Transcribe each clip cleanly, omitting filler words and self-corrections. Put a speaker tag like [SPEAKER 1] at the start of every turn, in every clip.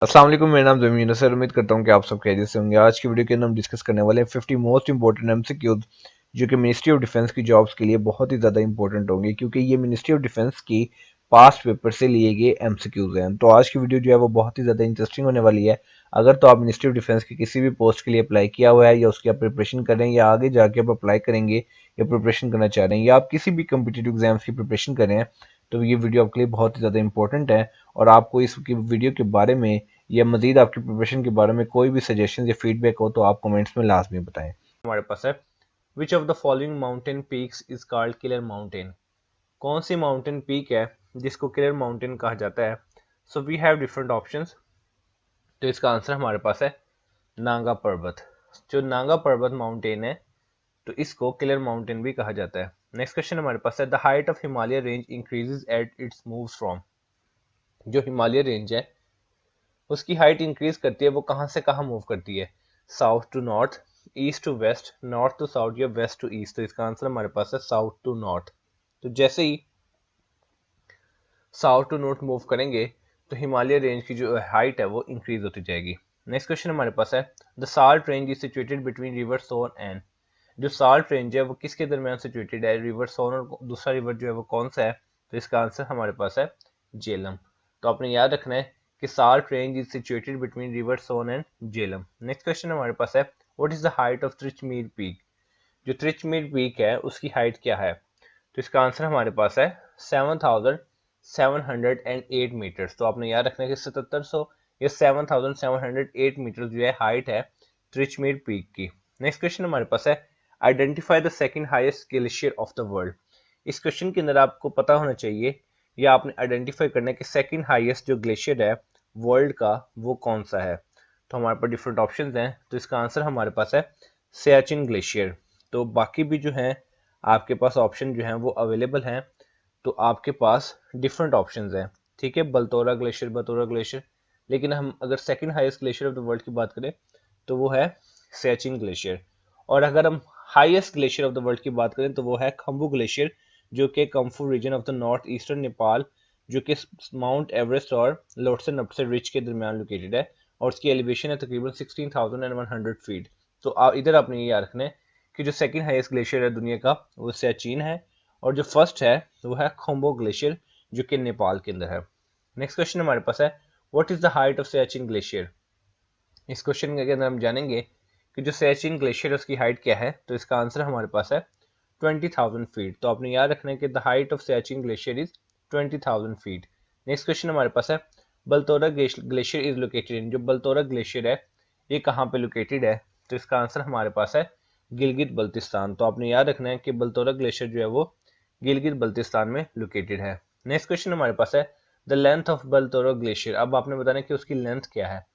[SPEAKER 1] अस्सलाम वालेकुम, मेरा नाम ज़मीन है सर। उम्मीद करता हूँ कि आप सब खैरियत से होंगे। आज की वीडियो के अंदर हम डिस्कस करने वाले हैं 50 मोस्ट इंपॉर्टेंट एमसीक्यूज जो कि मिनिस्ट्री ऑफ डिफेंस की जॉब्स के लिए बहुत ही ज़्यादा इंपॉर्टेंट होंगे, क्योंकि ये मिनिस्ट्री ऑफ डिफेंस की पास्ट पेपर से लिए गए एमसीक्यूज हैं। तो आज की वीडियो जो है वो बहुत ही ज़्यादा इंटरेस्टिंग होने वाली है। अगर तो आप मिनिस्ट्री ऑफ डिफेंस की किसी भी पोस्ट के लिए अप्लाई किया हुआ है, या उसकी आप प्रिपरेशन कर रहे हैं, या आगे जाके आप अप्लाई करेंगे या प्रिपरेशन करना चाह रहे हैं, या आप किसी भी कम्पिटेटिव एग्जाम्स की प्रिपरेशन कर रहे हैं, तो ये वीडियो आपके लिए बहुत ही ज़्यादा इंपॉर्टेंट है। और आपको इस वीडियो के बारे में या मजीद आपकी प्रिपरेशन के बारे में कोई भी सजेशन या फीडबैक हो तो आप कमेंट्स में लाजमी बताएं।
[SPEAKER 2] हमारे पास है which of the following mountain peaks is called killer mountain. कौन सी माउंटेन पीक है जिसको किलर माउंटेन कहा जाता है। So we have different options. तो इसका आंसर हमारे पास है नांगा पर्वत। जो नांगा पर्वत माउंटेन है तो इसको किलर माउंटेन भी कहा जाता है। नेक्स्ट क्वेश्चन हमारे पास है the height of Himalaya range increases at its moves from. जो हिमालय रेंज है उसकी हाइट इंक्रीज करती है, वो कहाँ से कहाँ मूव करती है। South to north, east to west, north to south या वेस्ट टू ईस्ट। तो इसका आंसर हमारे पास है साउथ टू नॉर्थ। तो जैसे ही साउथ टू नॉर्थ मूव करेंगे तो हिमालय रेंज की जो हाइट है वो इंक्रीज होती जाएगी। नेक्स्ट क्वेश्चन हमारे पास है the salt range is situated between river Son and. जो साल्ट रेंज है वो किसके दरमियान सिचुएटेड है, रिवर सोन और दूसरा रिवर जो है वो कौन सा है। तो इसका आंसर हमारे पास है जेलम। तो आपने याद रखना है कि salt range is situated between river Son and Jhelum. Next question हमारे पास है what is the height of Tirichmir peak. जो त्रिचमीर पीक है उसकी हाइट क्या है। तो इसका आंसर हमारे पास है 7,708 मीटर्स। तो आपने याद रखना है कि 7700 या 7,708 मीटर जो है हाइट है त्रिचमीर पीक की। नेक्स्ट क्वेश्चन हमारे पास है identify the second highest glacier of the world. इस क्वेश्चन के अंदर आपको पता होना चाहिए या आपने आइडेंटिफाई करना है कि सेकंड हाईएस्ट जो ग्लेशियर है वर्ल्ड का वो कौन सा है। तो हमारे पास डिफरेंट ऑप्शंस हैं। तो इसका आंसर हमारे पास है सियाचिन ग्लेशियर। तो बाकी भी जो है आपके पास ऑप्शन जो हैं वो अवेलेबल हैं। तो आपके पास डिफरेंट ऑप्शंस हैं। ठीक है, बलतोरा ग्लेशियर, लेकिन हम अगर second highest glacier of the world की बात करें तो वो है सियाचिन ग्लेशियर। और अगर हम highest glacier of the world की बात करें तो वो है खम्बू ग्लेशियर, जो कि Khumbu region of the north eastern Nepal, जो कि माउंट एवरेस्ट और लोटसन अपसे रिच के दरमियान लोकेटेड है। और उसकी एलिवेशन है तकरीबन 16,100 फीट। तो इधर आपने ये याद रखना है कि जो सेकंड हाईएस्ट ग्लेशियर है दुनिया का वो सियाचिन है, और जो फर्स्ट है वो है खोम्बो ग्लेशियर, जो कि नेपाल के अंदर है। नेक्स्ट क्वेश्चन हमारे पास है what is the height of Siachen glacier. इस क्वेश्चन के अंदर हम जानेंगे कि जो सियाचिन ग्लेशियर है उसकी हाइट क्या है। तो इसका आंसर हमारे पास है 20,000 फीट। तो आपने याद रखना है कि the height of Siachen glacier is 20,000 feet. Next question हमारे पास है बलतोरा ग्लेशियर इज लोकेटेड इन। जो बलतोरा ग्लेशियर है ये कहाँ पे लोकेटेड है। तो इसका आंसर हमारे पास है गिलगित बल्तिस्तान। तो आपने याद रखना है कि बलतोरा ग्लेशियर जो है वो गिलगित बल्तिस्तान में लोकेटेड है। नेक्स्ट क्वेश्चन हमारे पास है द लेंथ ऑफ बलतोरा ग्लेशियर। अब आपने बताना है कि उसकी लेंथ क्या है।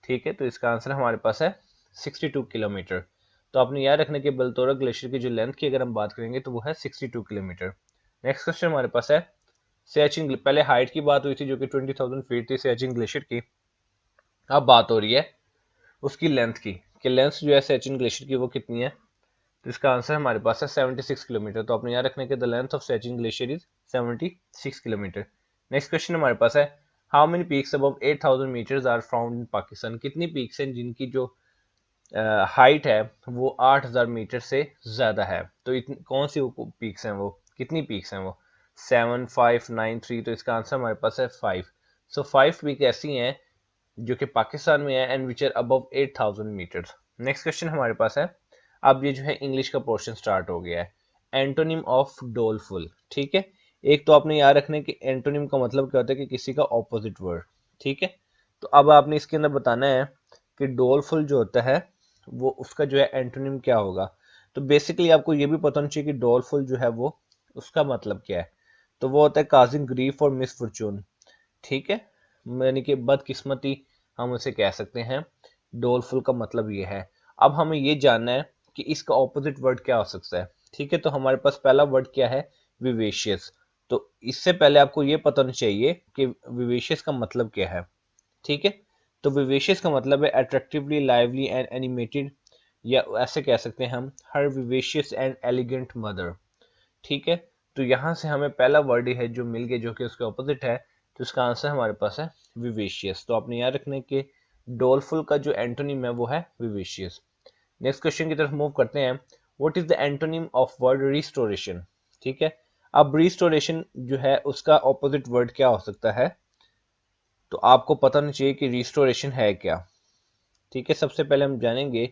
[SPEAKER 2] ठीक है, तो इसका आंसर हमारे पास है 62 किलोमीटर। तो आपने याद रखना कि बलतोरा ग्लेशियर की जो लेंथ की अगर हम बात करेंगे तो वो है 62 किलोमीटर। नेक्स्ट क्वेश्चन हमारे पास है सियाचिन। पहले हाइट की बात हुई थी जो कि 20,000 फीट थी सियाचिन ग्लेशियर की। अब बात हो रही है उसकी लेंथ की कि लेंथ जो है सियाचिन ग्लेशियर की वो कितनी है। तो इसका आंसर हमारे पास है 76 किलोमीटर। तो आपने याद रखना कि the length of Siachen glacier is 76 kilometre. Next question हमारे पास है how many peaks above 8,000 metres are found in Pakistan. कितनी पीक्स हैं जिनकी जो हाइट है वो 8,000 मीटर से ज्यादा है। तो कौन सी पीक्स हैं वो, कितनी पीक्स हैं वो, 7, 5, 9, 3। तो इसका आंसर हमारे पास है 5। सो 5 पीक ऐसी हैं जो कि पाकिस्तान में है and which are above 8,000 metres. Next question हमारे पास है अब ये जो है इंग्लिश का पोर्शन स्टार्ट हो गया है। Antonym of doleful. ठीक है, एक तो आपने याद रखना है कि एंटोनिम का मतलब क्या होता है कि किसी का ऑपोजिट वर्ड। ठीक है, तो अब आपने इसके अंदर बताना है कि डोलफुल जो होता है वो उसका जो है एंटोनिम क्या होगा। तो बेसिकली आपको ये भी पता होना चाहिए कि डोलफुल जो है वो उसका मतलब क्या है। तो वो होता है काजिंग ग्रीफ और मिसफॉर्चून। ठीक है, यानी कि बदकिस्मती हम उसे कह सकते हैं। डोलफुल का मतलब ये है। अब हमें ये जानना है कि इसका ऑपोजिट वर्ड क्या हो सकता है। ठीक है, तो हमारे पास पहला वर्ड क्या है, विवेशियस। तो इससे पहले आपको ये पता होना चाहिए कि विवेशियस का मतलब क्या है। ठीक है, तो विवेशियस का मतलब है अट्रैक्टिवली, लाइवली एंड एनिमेटेड, या ऐसे कह सकते हैं हम हर विवेशियस एंड एलिगेंट मदर। ठीक है, तो यहाँ से हमें पहला वर्ड है जो मिल गया जो कि उसके ऑपोजिट है तो इसका आंसर हमारे पास है विवेशियस। तो आपने याद रखना है कि डोलफुल का जो एंटोनिम है वो है विवेशियस। नेक्स्ट क्वेश्चन की तरफ मूव करते हैं। What is the antonym of word restoration? ठीक है, अब रिस्टोरेशन जो है उसका ऑपोजिट वर्ड क्या हो सकता है, तो आपको पता होना चाहिए कि रिस्टोरेशन है क्या। ठीक है, सबसे पहले हम जानेंगे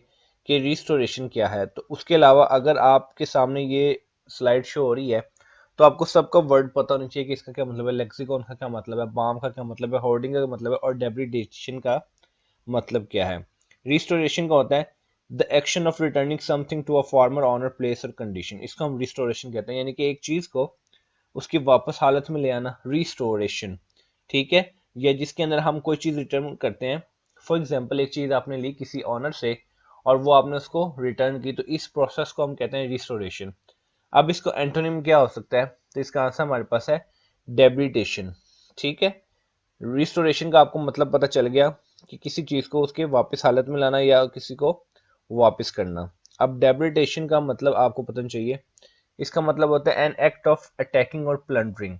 [SPEAKER 2] कि रिस्टोरेशन क्या है। तो उसके अलावा अगर आपके सामने ये स्लाइड शो हो रही है तो आपको सबका वर्ड पता होना चाहिए कि इसका क्या मतलब है, लेक्सिकॉन का क्या मतलब है, बाम का क्या मतलब है, होर्डिंग का मतलब है, और डेब्रिडेशन का मतलब क्या है। रिस्टोरेशन का होता है the action of returning something to a former owner place और कंडीशन। इसको हम रिस्टोरेशन कहते हैं, यानी कि एक चीज को उसकी वापस हालत में ले आना, रिस्टोरेशन। ठीक है, या जिसके अंदर हम कोई चीज रिटर्न करते हैं। फॉर एग्जाम्पल एक चीज आपने ली किसी ऑनर से और वो आपने उसको रिटर्न की, तो इस प्रोसेस को हम कहते हैं रिस्टोरेशन। अब इसको एंटोनिम क्या हो सकता है, तो इसका आंसर हमारे पास है डेब्रिटेशन। ठीक है, रिस्टोरेशन का आपको मतलब पता चल गया कि किसी चीज को उसके वापस हालत में लाना या किसी को वापस करना। अब डेब्रिटेशन का मतलब आपको पता चाहिए। इसका मतलब होता है एन एक्ट ऑफ अटैकिंग और plundering,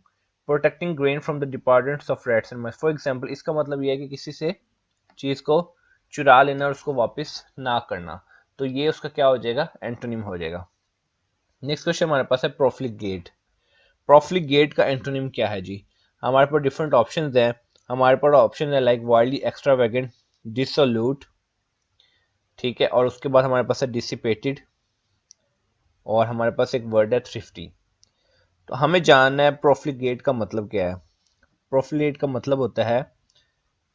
[SPEAKER 2] protecting grain from the departments of rats and mice. For example इसका मतलब यह है कि किसी से चीज को चुरा लेना और उसको वापस ना करना, तो ये उसका क्या हो जाएगा, एंटोनिम हो जाएगा। नेक्स्ट क्वेश्चन हमारे पास है प्रोफ्लिगेट। प्रोफ्लिगेट का एंटोनिम क्या है जी? हमारे पास डिफरेंट ऑप्शंस हैं। हमारे पास ऑप्शन है लाइक वाइल्डली एक्स्ट्रावेगेंट, डिसोल्यूट, ठीक है, और उसके बाद हमारे पास है डिसिपेटेड, और हमारे पास एक वर्ड है थ्रिफ्टी। तो हमें जानना है प्रोफ्लिगेट का मतलब क्या है। प्रोफ्लिगेट का मतलब होता है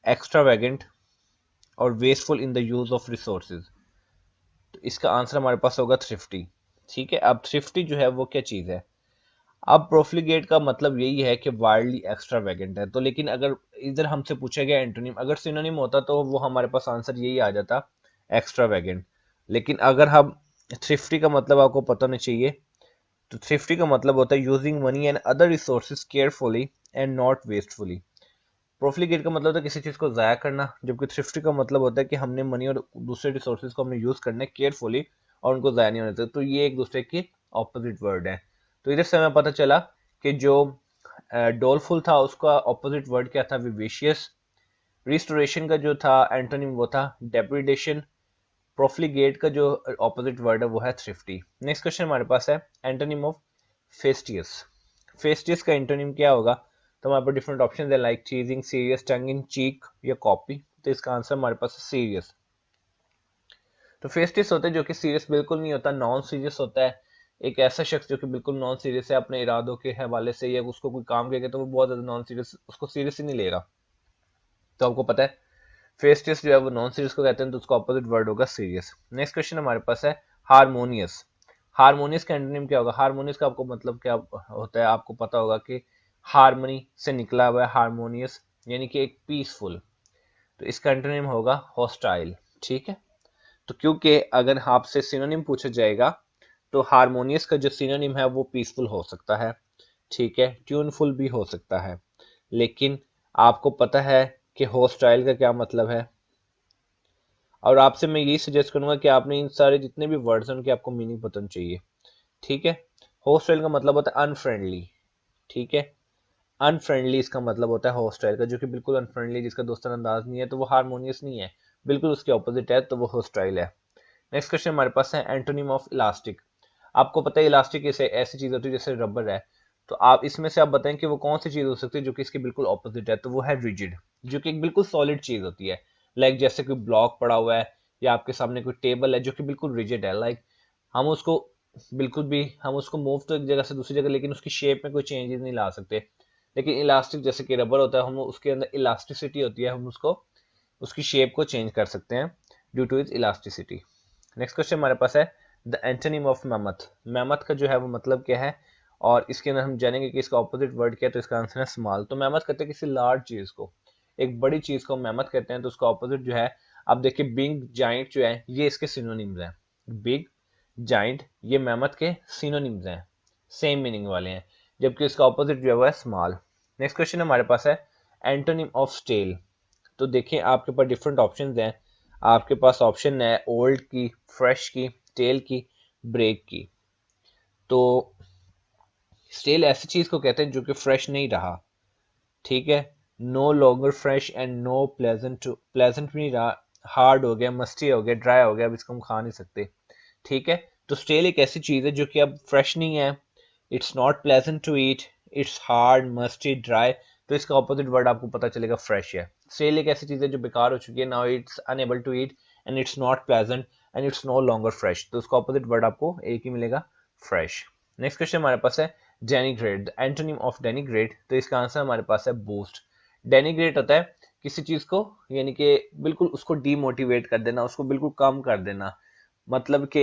[SPEAKER 2] एक्स्ट्रावेगेंट और wasteful in the use of resources. तो इसका आंसर हमारे पास होगा थ्रिफ्टी। ठीक है, अब थ्रिफ्टी जो है वो क्या चीज है। अब प्रोफ्लिगेट का मतलब यही है कि वाइल्डली एक्स्ट्रावेगेंट है। तो लेकिन अगर इधर हमसे पूछा गया एंटोनिम, अगर सिनोनिम होता तो वो हमारे पास आंसर यही आ जाता, एक्स्ट्रावेगेंट। लेकिन अगर हम थ्रिफ्टी का मतलब आपको पता होना चाहिए, तो थ्रिफ्टी का मतलब होता है using money and other resources carefully and not wastefully. Profligate का मतलब होता है किसी चीज को जाया करना, जबकि थ्रिफ्टी का मतलब होता है कि हमने मनी और दूसरे रिसोर्सेज को हमने यूज करना है केयरफुली और उनको जाया नहीं होने देते। तो ये एक दूसरे के ऑपोजिट वर्ड है। तो इधर से हमें पता चला कि जो डोलफुल था उसका ऑपोजिट वर्ड क्या था, विवेशियस। रिस्टोरेशन का जो था एंटोनिम वो था डेप्रिडेशन। प्रोफ्लिगेट का जो ऑपोजिट वर्ड है वो है थ्रिफ्टी। नेक्स्ट क्वेश्चन हमारे पास है एंटोनिम ऑफ फेस्टियस। फेस्टियस का एंटोनिम क्या होगा, तो हमारे पास डिफरेंट ऑप्शन है लाइक चीजिंग, सीरियस, टंग इन चीक या कॉपी। तो इसका आंसर हमारे पास है सीरियस। तो फेस्टियस होता है जो कि सीरियस बिल्कुल नहीं होता, नॉन सीरियस होता है। एक ऐसा शख्स जो कि बिल्कुल नॉन सीरियस है अपने इरादों के हवाले से, या उसको कोई काम करेगा तो वो बहुत ज्यादा नॉन सीरियस, उसको सीरियस ही नहीं लेगा। तो आपको पता है फेस्टियस जो है वो नॉन सीरियस को कहते हैं, तो उसका ऑपोजिट वर्ड होगा सीरियस। नेक्स्ट क्वेश्चन हमारे पास है हारमोनियस। हारमोनियस का एंटोनिम क्या होगा। हारमोनियस का आपको मतलब क्या होता है, आपको पता होगा कि हारमोनी से निकला हुआ है हारमोनियस, यानी कि एक पीसफुल। तो इसका एंटोनिम होगा हॉस्टाइल। ठीक है, तो क्योंकि अगर आपसे सिनोनिम पूछा जाएगा तो हारमोनियस का जो सिनोनिम है वो पीसफुल हो सकता है, ठीक है, ट्यूनफुल भी हो सकता है। लेकिन आपको पता है कि हॉस्टाइल का क्या मतलब है, और आपसे मैं यही सजेस्ट करूंगा कि आपने इन सारे जितने भी वर्ड्स हैं उनके आपको मीनिंग पता होना चाहिए। ठीक है, हॉस्टाइल का मतलब होता है अनफ्रेंडली। ठीक है, अनफ्रेंडली इसका मतलब होता है हॉस्टाइल का, जो कि बिल्कुल अनफ्रेंडली, जिसका दोस्ताना अंदाज नहीं है, तो वो हारमोनियस नहीं है, बिल्कुल उसके ऑपोजिट है, तो वो हॉस्टाइल है। नेक्स्ट क्वेश्चन हमारे पास है एंटोनिम ऑफ इलास्टिक। आपको पता है इलास्टिक ऐसी चीज होती है जैसे रबर है, तो आप इसमें से आप बताएं कि वो कौन सी चीज हो सकती है जो कि इसके बिल्कुल ऑपोजिट है, तो वो है रिजिड, जो कि एक बिल्कुल सॉलिड चीज होती है। लाइक जैसे कोई ब्लॉक पड़ा हुआ है या आपके सामने कोई टेबल है जो कि बिल्कुल रिजिड है, लाइक हम उसको बिल्कुल भी हम उसको मूव तो एक जगह से दूसरी जगह, लेकिन उसकी शेप में कोई चेंजेस नहीं ला सकते। लेकिन इलास्टिक जैसे कि रबर होता है, हम उसके अंदर इलास्टिसिटी होती है, हम उसको उसकी शेप को चेंज कर सकते हैं due two is elasticity. Next question हमारे पास है the antonym of mammoth. Mammoth का जो है वो मतलब क्या है, और इसके अंदर हम जानेंगे कि इसका ऑपोजिट वर्ड क्या है, तो इसका आंसर है स्मॉल। तो मैमथ कहते हैं किसी लार्ज चीज को, एक बड़ी चीज को मैमथ कहते हैं, तो उसका ऑपोजिट जो है, आप देखिए बिग जाइंट जो है ये इसके सिनोनिम्स हैं। बिग, जाइंट, ये मैमथ के सिनोनिम्स हैं, सेम मीनिंग वाले हैं, जबकि इसका ऑपोजिट जो है वो है स्मॉल। नेक्स्ट क्वेश्चन हमारे पास है एंटोनिम ऑफ स्टेल। तो देखिए आपके पास डिफरेंट ऑप्शंस हैं। आपके पास ऑप्शन है ओल्ड की, फ्रेश की, टेल की, ब्रेक की। तो स्टेल ऐसी चीज को कहते हैं जो कि फ्रेश नहीं रहा, ठीक है, no longer fresh and no pleasant, pleasant भी हार्ड हो गया, मस्टी हो गया, ड्राई हो गया, अब इसको हम खा नहीं सकते। ठीक है, तो स्टेल एक ऐसी चीज है जो कि अब फ्रेश नहीं है, it's not pleasant to eat, it's hard, musty, dry, तो इसका ऑपोजिट वर्ड आपको पता चलेगा फ्रेश है। स्टेल एक ऐसी चीज है जो बेकार हो चुकी है, now it's unable to eat and it's not pleasant and it's no longer fresh, तो उसका ऑपोजिट वर्ड आपको एक ही मिलेगा, फ्रेश। नेक्स्ट क्वेश्चन हमारे पास है denigrate, the antonym of denigrate, तो इसका आंसर हमारे पास है बूस्ट। डेनिग्रेट होता है किसी चीज को, यानी कि बिल्कुल उसको डीमोटिवेट कर देना, उसको बिल्कुल कम कर देना, मतलब कि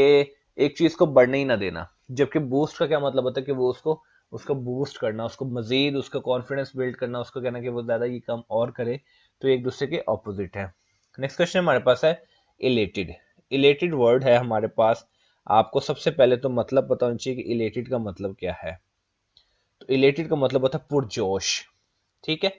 [SPEAKER 2] एक चीज को बढ़ने ही ना देना। जबकि बूस्ट का क्या मतलब होता है कि वो उसको उसको बूस्ट करना, उसको मजीद उसका कॉन्फिडेंस बिल्ड करना, उसको कहना कि वो ज्यादा ये काम और करे, तो एक दूसरे के ऑपोजिट है। नेक्स्ट क्वेश्चन हमारे पास है इलेटेड। इलेटेड वर्ड है हमारे पास, आपको सबसे पहले तो मतलब पता होना चाहिए कि इलेटेड का मतलब क्या है। तो इलेटेड का मतलब होता है पुरजोश। ठीक है,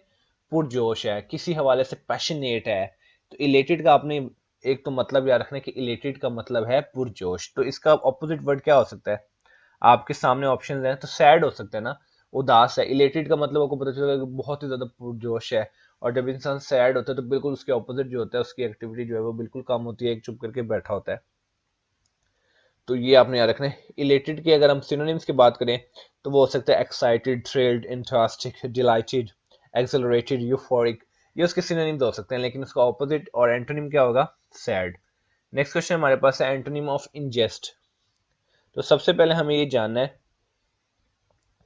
[SPEAKER 2] पुरजोश है, किसी हवाले से पैशनेट है, तो इलेटेड का आपने एक तो मतलब याद रखना कि इलेटेड का मतलब है पुरजोश। तो इसका ऑपोजिट वर्ड क्या हो सकता है, आपके सामने ऑप्शन हैं, तो सैड हो सकता है ना, उदास है। इलेटेड का मतलब आपको पता चलेगा कि बहुत ही ज्यादा पुरजोश है, और जब इंसान सैड होता है तो बिल्कुल उसके ऑपोजिट जो होता है, उसकी एक्टिविटी जो है वो बिल्कुल कम होती है, एक चुप करके बैठा होता है। तो ये आपने याद रखना है। इलेटेड की अगर हम सिनोनिम्स की बात करें तो वो हो सकता है excited, thrilled, interesting, dilated, accelerated, euphoric, ये उसके सिनोनिम्स हो सकते हैं, लेकिन उसका ऑपोजिट और एंटोनिम क्या होगा, सैड। नेक्स्ट क्वेश्चन हमारे पास है एंटोनिम ऑफ इंजेस्ट। तो सबसे पहले हमें ये जानना है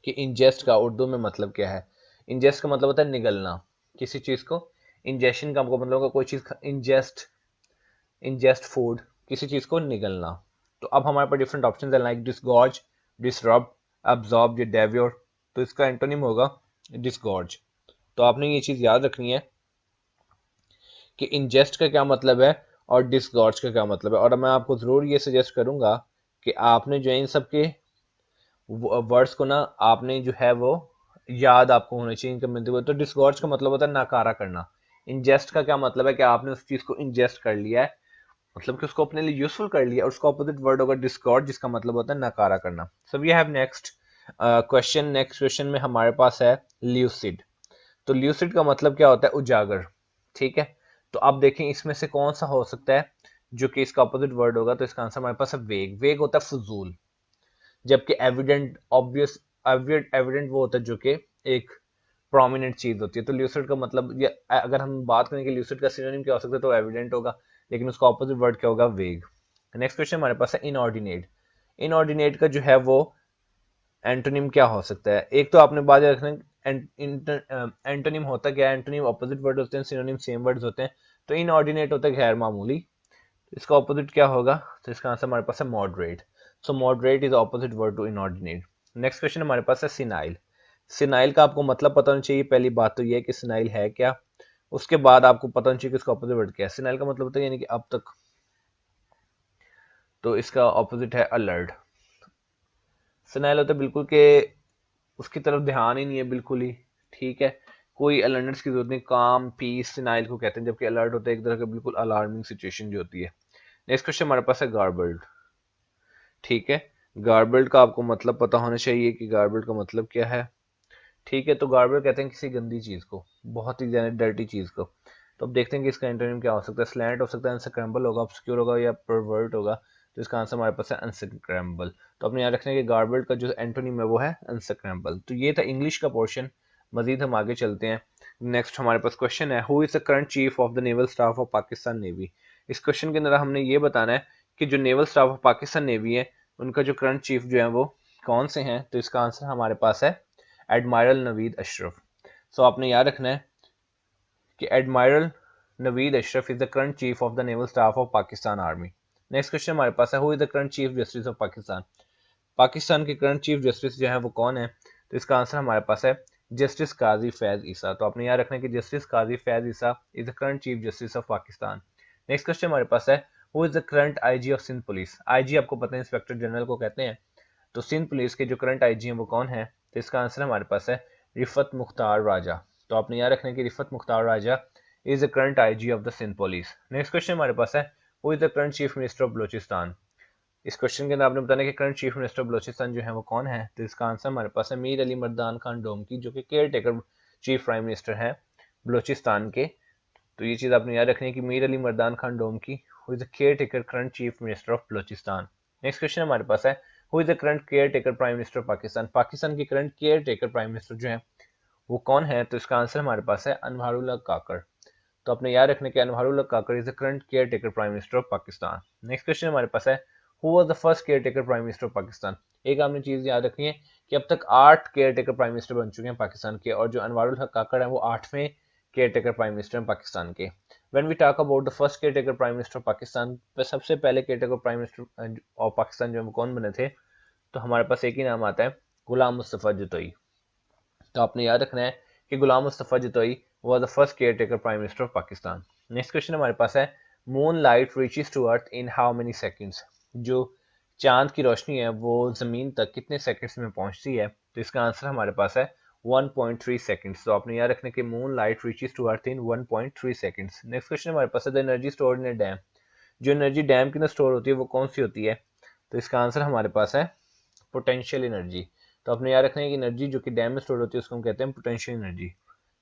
[SPEAKER 2] कि इंजेस्ट का उर्दू में मतलब क्या है। इंजेस्ट का मतलब होता है निगलना किसी चीज को, इंजेशन का मतलब होगा कोई चीज इंजेस्ट, इंजेस्ट फूड, किसी चीज को निगलना। तो अब हमारे पास डिफरेंट ऑप्शंस है लाइक डिसगॉर्ज, डिसरप्ट, अब्सॉर्ब या डेव्योर, तो इसका एंटोनिम होगा डिसगॉर्ज। तो आपने ये चीज याद रखनी है कि इंजेस्ट का क्या मतलब है और डिसगॉर्ज का क्या मतलब है, और मैं आपको जरूर ये सजेस्ट करूंगा कि आपने जो है इन सब के वर्ड्स को ना आपने जो है वो याद आपको होना चाहिए इनके मिलते हुए। तो डिसगॉर्ज का मतलब होता है नाकारा करना। इंजेस्ट का क्या मतलब है कि आपने उस चीज को इंजेस्ट कर लिया है, मतलब कि उसको अपने लिए यूजफुल कर लिया, और उसका ऑपोजिट वर्ड होगा डिस्कॉर्ड, जिसका मतलब होता है नकारा करना। So we have next question. Next question में हमारे पास है ल्यूसिड। तो ल्यूसिड का मतलब क्या होता है, उजागर। ठीक है, तो अब देखें इसमें से कौन सा हो सकता है जो कि इसका ऑपोजिट वर्ड होगा, तो इसका आंसर हमारे पास है वेग। वेग होता है फजूल, जबकि एविडेंट, ऑब्वियस, एविडेंट वो होता है जो कि एक प्रोमिनेंट चीज होती है। तो ल्यूसिड का मतलब ये, अगर हम बात करें कि ल्यूसिड का सिनोनिम क्या हो सकता है, तो एविडेंट होगा, लेकिन उसका ऑपोजिट वर्ड क्या होगा, वेग। नेक्स्ट क्वेश्चन हमारे पास है इनऑर्डिनेट। इनऑर्डिनेट का जो है वो एंटोनिम क्या हो सकता है। एक तो आपने बात याद रखना एंटोनिम होता क्या है, एंटोनिम ऑपोजिट वर्ड होते हैं, सिनोनिम सेम वर्ड्स होते हैं। तो इनऑर्डिनेट होता है गैर मामूली, इसका ऑपोजिट क्या होगा, तो इसका आंसर हमारे पास है moderate. So moderate is opposite word to inordinate. Next question हमारे पास है सिनाइल। सिनाइल का आपको मतलब पता होना चाहिए, पहली बात तो ये है कि सिनाइल है क्या, उसके बाद आपको पता होना चाहिए कि उसका ऑपोजिट वर्ड क्या है। सिनाइल का मतलब होता है यानी कि अब तक, तो इसका ऑपोजिट है अलर्ट। सिनाइल होता है बिल्कुल के उसकी तरफ ध्यान ही नहीं है बिल्कुल ही। ठीक है, कोई अलर्टनेस की जरूरत नहीं, काम पीस सिनाइल को कहते हैं, जबकि अलर्ट होता है एक तरह का बिल्कुल अलार्मिंग सिचुएशन जो होती है। नेक्स्ट क्वेश्चन हमारे पास है गार्बल्ड। ठीक है, गार्बल्ड का आपको मतलब पता होना चाहिए कि गार्बल्ड का मतलब क्या है। ठीक है, तो गार्बल्ड कहते हैं किसी गंदी चीज को, बहुत ही ज्यादा डर्टी चीज को। तो अब देखते हैं कि इसका एंटोनिम क्या हो सकता है। स्लैंट हो सकता है, अनस्क्रैम्बल होगा, ऑब्सक्योर होगा, या परवर्ट होगा, तो इसका आंसर हमारे पास है अनस्क्रैम्बल। तो अपने याद रखने कि गार्बल्ड का जो एंटोनिम है वो है अनस्क्रैम्बल। तो ये था इंग्लिश का पोर्शन, मजीद हम आगे चलते हैं। नेक्स्ट हमारे पास क्वेश्चन है, who is the current chief of the naval staff of Pakistan navy. इस क्वेश्चन के अंदर हमने ये बताना है कि जो naval staff of Pakistan navy है उनका जो करंट चीफ जो है वो कौन से हैं, तो इसका आंसर हमारे पास है एडमायरल नवीद अशरफ। सो आपने याद रखना है कि admiral Naveed Ashraf is the current chief of the naval staff of Pakistan army. Next question हमारे पास है, who is the current chief justice of Pakistan. Pakistan के करंट चीफ जस्टिस जो है वो कौन है, तो इसका आंसर हमारे पास है जस्टिस काजी फैज ईसा। तो आपने याद रखना है कि justice Qazi Faez Isa is the current chief justice of Pakistan. Next question हमारे पास है, who is the current IG of Sindh police. IG आपको पता है इंस्पेक्टर जनरल को कहते हैं, तो सिंध पुलिस के जो करंट आईजी हैं वो कौन है, तो इसका आंसर हमारे पास है रिफत मुख्तार राजा। तो आपने याद रखना है कि Riffat Mukhtar Raja is the current IG of the Sindh police. Next question हमारे पास है, who is the current chief minister of Balochistan. इस क्वेश्चन के अंदर आपने बताना है कि current chief minister of Balochistan जो है वो कौन है, तो इसका आंसर हमारे पास है मीर अली मर्दान खान डोमकी, जो कि care taker chief prime minister है बलोचिस्तान के। तो ये चीज़ आपने याद रखनी है कि Mir Ali Mardan Khan Domki, who is the caretaker current chief minister of Balochistan. Next question हमारे पास है, who is the current caretaker prime minister of Pakistan. Pakistan के current caretaker prime minister जो है वो कौन है? तो इसका आंसर हमारे पास है अनवारुल्लाह काकर। तो अपने याद रखने के Anwarullah Kakar is the current caretaker prime minister of Pakistan. Next question हमारे पास है, who was the first caretaker prime minister of Pakistan. एक आपने चीज याद रखनी है कि अब तक 8 केयर टेकर प्राइम मिनिस्टर बन चुके हैं पाकिस्तान के, और जो अनवारुल हक काकड़ है वो 8वें केयर टेकर प्राइम मिनिस्टर हैं पाकिस्तान के। When we talk about the first caretaker prime minister of Pakistan, पे सबसे पहले caretaker prime minister of Pakistan जो कौन बने थे? तो हमारे पास एक ही नाम आता है, गुलाम मुस्तफा जतोई। तो आपने याद रखना है कि Ghulam Mustafa Jatoi was the first caretaker prime minister of Pakistan. Next question हमारे पास है, moonlight reaches to earth in how many seconds. जो चांद की रोशनी है वो जमीन तक कितने सेकंड्स में पहुंचती है? तो इसका आंसर हमारे पास है 1.3 सेकंड्स। तो आपने याद रखना कि moonlight reaches to earth in 1.3 seconds. Next question हमारे पास है, the energy stored in a dam. जो एनर्जी डैम के अंदर स्टोर होती है वो कौन सी होती है? तो इसका आंसर हमारे पास है पोटेंशियल एनर्जी। तो आपने याद रखना है कि एनर्जी जो कि डैम में स्टोर होती है उसको हम कहते हैं पोटेंशियल एनर्जी।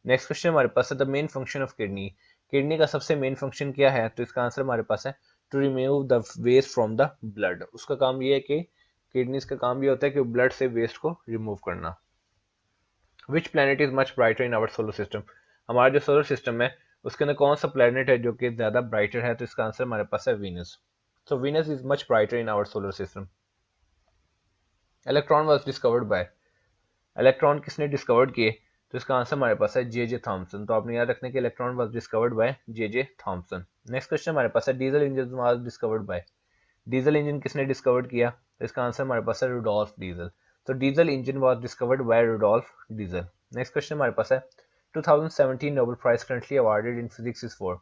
[SPEAKER 2] नेक्स्ट क्वेश्चन हमारे पास है, the main function of kidney. Kidney का सबसे मेन फंक्शन क्या है? तो इसका आंसर हमारे पास है to remove the waste from the blood. उसका काम ये है कि किडनीज का काम ये होता है कि ब्लड से वेस्ट को रिमूव करना। Which planet is much brighter in our solar system. हमारा जो सोलर सिस्टम है उसके अंदर कौन सा प्लैनेट है जो कि ज्यादा ब्राइटर है? तो इसका आंसर हमारे पास है Venus. So Venus is much brighter in our solar system. Electron was discovered by. Electron किसने डिस्कवर्ड किए? तो इसका आंसर हमारे पास है जे जे थॉमसन। तो आपने याद रखने के electron was discovered by J J Thomson. Next question हमारे पास है, diesel engine was discovered by. Diesel engine किसने डिस्कवर्ड किया? तो इसका आंसर हमारे पास है रुडोल्फ डीजल। तो diesel engine was discovered by Rudolf Diesel. Next question हमारे पास है, 2017 Nobel prize currently awarded in physics is for.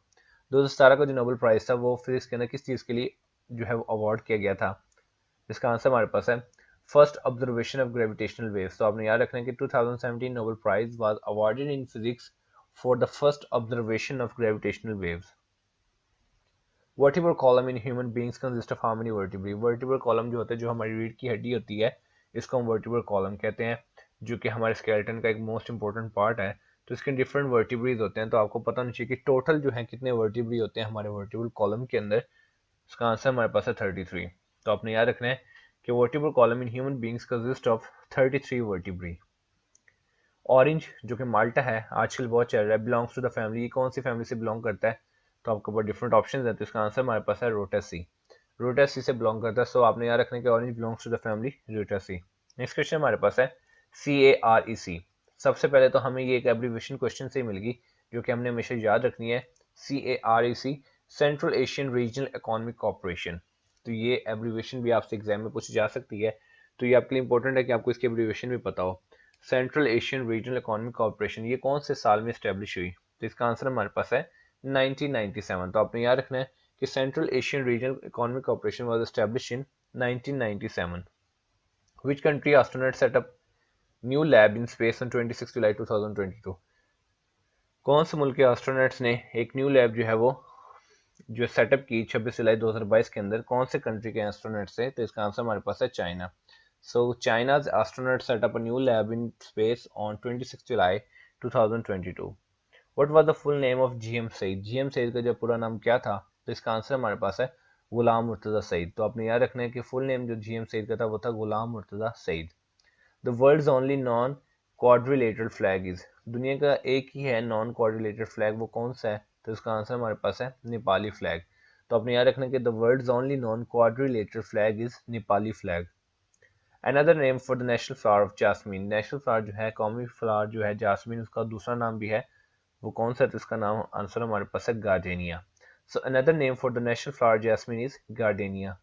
[SPEAKER 2] 2017 का जो नोबेल प्राइज था वो फिजिक्स के अंदर किस चीज के लिए जो है अवार्ड किया गया था? इसका आंसर हमारे पास है first observation of gravitational waves. तो आपने याद रखना है कि 2017 Nobel prize was awarded in physics for the first observation of gravitational waves. Vertebral column in human beings consist of how many vertebrae. Vertebral column जो होता है, जो हमारी रीढ़ की हड्डी होती है, इसको हम वर्टिब्रल कॉलम कहते हैं, जो कि हमारे स्केलेटन का एक मोस्ट इंपॉर्टेंट पार्ट है। तो इसके डिफरेंट वर्टिब्रीज होते हैं। तो आपको पता होना चाहिए कि टोटल जो है कितने वर्टिब्री होते हैं हमारे वर्टिब्रल कॉलम के अंदर। इसका आंसर हमारे पास है 33। तो आपने याद रखना है कि vertebral column in human beings consist of 33 vertebrae. Orange जो कि माल्टा है आजकल बहुत चल रहा है, बिलोंग्स टू द फैमिली। ये कौन सी फैमिली से बिलोंग करता है? तो आपके पास डिफरेंट ऑप्शन है। तो इसका आंसर हमारे पास है रोटेसी। रोटेसी से बिलोंग करता है। सो आपने याद रखना है कि orange belongs to the family rutaceae. Next question हमारे पास है, CAREC। सबसे पहले तो हमें ये एक एब्रीविएशन क्वेश्चन से ही मिल गई जो कि हमने हमेशा याद रखनी है। CAREC central Asian regional economic corporation. तो ये एब्रीविएशन भी आपसे एग्जाम में पूछी जा सकती है। तो ये आपके लिए इंपॉर्टेंट है कि आपको इसकी एब्रीविएशन भी पता हो। Central Asian regional economic corporation ये कौन से साल में स्टैब्लिश हुई? तो इसका आंसर हमारे पास है 1997। तो आपने याद रखना है कि central Asian regional economic corporation was established in 1997। Which country astronaut set up new lab in space on 26 जुलाई 2022। कौन से मुल्क के एस्ट्रोनॉट्स ने एक न्यू लैब जो है वो जो सेटअप की 26 जुलाई 2022 के अंदर? कौन से कंट्री के एस्ट्रोनॉट से? तो इसका आंसर हमारे पास है China. So China's astronauts set up a new lab in space on 26 July 2022. What was the full name of GM Said? GM Said का जो पूरा नाम क्या था? तो इसका आंसर हमारे पास है गुलाम मुर्तजा सईद। तो आपने याद रखना है कि फुल नेम जो GM Said का था वो था गुलाम Murtaza Saeed. The world's only non quadrilateral flag is। दुनिया का एक ही है नॉन क्वाड्रिलेटरल फ्लैग, वो कौन सा है? तो इसका आंसर हमारे पास है नेपाली फ्लैग। तो आपने याद रखना है कि the world's only non quadrilateral flag is Nepali flag. Another name for the national flower of jasmine. National flower जो है, कौमी फ्लावर जो है जासमीन, उसका दूसरा नाम भी है, वो कौन सा है? तो इसका नाम आंसर हमारे पास है gardenia. So another name for the national flower jasmine is gardenia.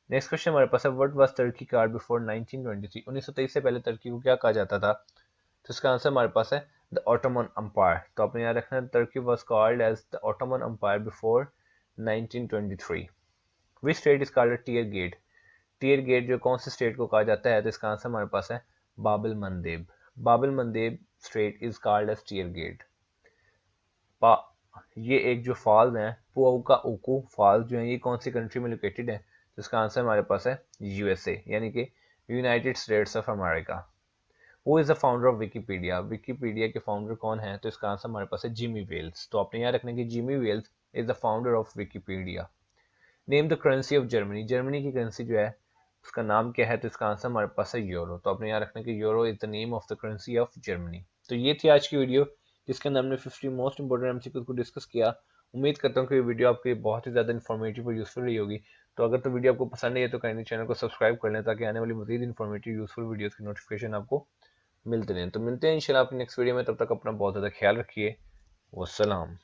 [SPEAKER 2] Next question हमारे पास है, what was Turkey called before 1923। 1923 से पहले तुर्की को क्या कहा जाता था? तो इसका आंसर हमारे पास है द ऑटोमन अम्पायर। तो आपने याद रखना है Turkey was called as the Ottoman empire before 1923। Which strait is called tear gate. Tear gate जो कौन से स्टेट को कहा जाता है? तो इसका आंसर हमारे पास है Bab el Mandeb. Bab el Mandeb strait is called as tear gate. ये एक जो फॉल्स हैं पुआऊ का ओकू फॉल्स जो है, ये कौन सी कंट्री में लोकेटेड है? तो इसका आंसर हमारे पास है USA, यानी कि United states of America. Who is the founder of Wikipedia, Wikipedia के फाउंडर कौन है? तो इसका आंसर हमारे पास है जिमी वेल्स। तो आपने याद रखना कि Jimmy Wales is the founder of Wikipedia. Name the currency of Germany, Germany की करेंसी जो है उसका नाम क्या है? तो इसका आंसर हमारे पास है यूरो। तो आपने याद रखना कि euro is the name of the currency of Germany. तो ये थी आज की वीडियो जिसके अंदर हमने 50 मोस्ट इंपोर्टेंट एमसीक्यू को डिस्कस किया। उम्मीद करता हूँ कि ये वीडियो आपके लिए बहुत ही ज़्यादा इन्फॉर्मेटिव और यूजफुल रही होगी। तो अगर तो वीडियो आपको पसंद आई है तो काइंडली चैनल को सब्सक्राइब कर लें ताकि आने वाली मजीद इन्फॉर्मेटिव यूजफुल वीडियोस की नोटिफिकेशन आपको मिलते रहें। तो मिलते हैं इंशाल्लाह अपनी नेक्स्ट वीडियो में, तब तक अपना बहुत ज़्यादा ख्याल रखिए। वस्सलाम।